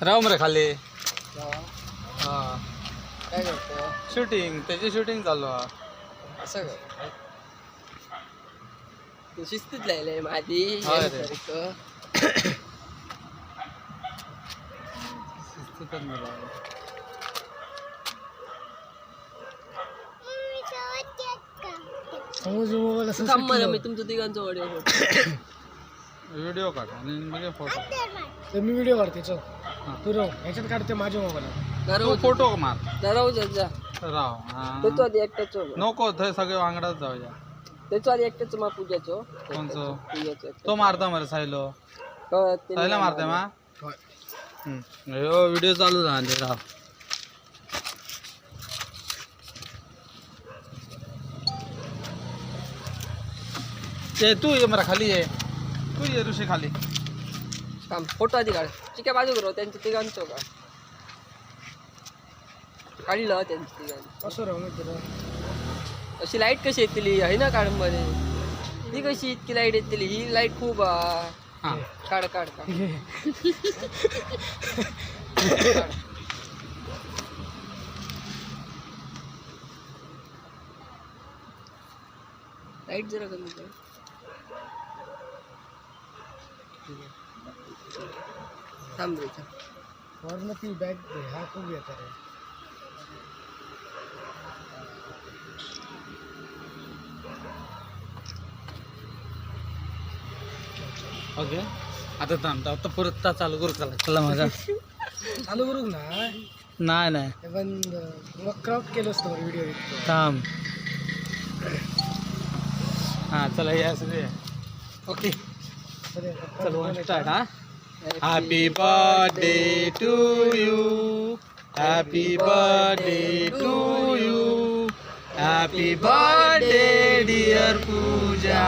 राम रे खाली काय करतो शूटिंग त्याची शूटिंग चालू आहे. असं काय तू शिस्तीत लायलंय माझी होय रे. सारखं. शिस्तीतच मिळालं. थांब मला मी तुमचं तिघांचं ऑडिओ व्हिडिओ काढ आणि म्हणजे फोटो. मी व्हिडिओ काढते चल तू राव ह्याच्यात काढते माझ्या मोबाईलला तू फोटो मार राहू जा राव त्याचो आधी एकट्याच नको थंय सगळे वांगडाच जाऊया. त्याचो आधी एकट्याच मा पूजाचो कोणचं पूजाचो तो मारता मरे सायलो सायला मारते मा व्हिडिओ चालू झाले राव. ते तू ये मरा खाली ये तू ये ऋषी खाली. थांब फोटो आधी काढ चिक्या बाजू करो त्यांच्या तिघांचो काढ काढलं त्यांच्या तिघांचं असं राव मी तुला अशी लाईट कशी येतली आहे ना काढमध्ये ही कशी इतकी लाईट येतली ही लाईट खूप हां काढ काढ काढ लाईट जरा कमी कर थांब रे थांब वरनं ती बॅग हा खूप येतात रे. ओके आता थांब आता परत चालू करू चला माझा चालू करू ना नाही नाही ते पण मग क्रॉप केलं असतं व्हिडिओ थांब हां चला या सगळे ओके चल वन स्टार्ट हा. Happy birthday to you happy birthday to you happy birthday dear Pooja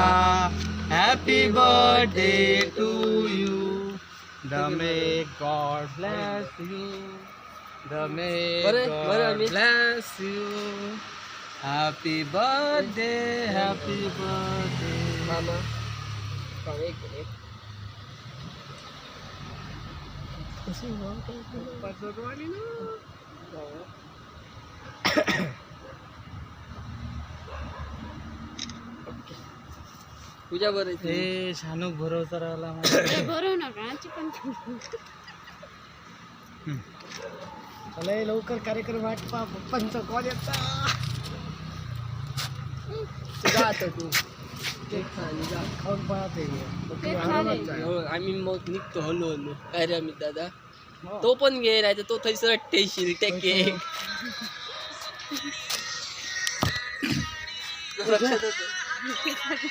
happy birthday to you the may God bless you the may बरं, God Amit. Bless you happy birthday happy birthday. मामा थांब एक minute पूजा बरं हे शानूक भरोसा राहिला चला हे लवकर कार्यक्रम वाट पा पप्पांचा कॉल येता जा आता तू केक खा आणि जा. खाऊन पाहते मी आरामात जा. हो, आम्ही मग निघतो हलो हलो अरे अमित दादा तो पण घे नाही तर तो थैसर टेशील त्या केक लक्षात येतं.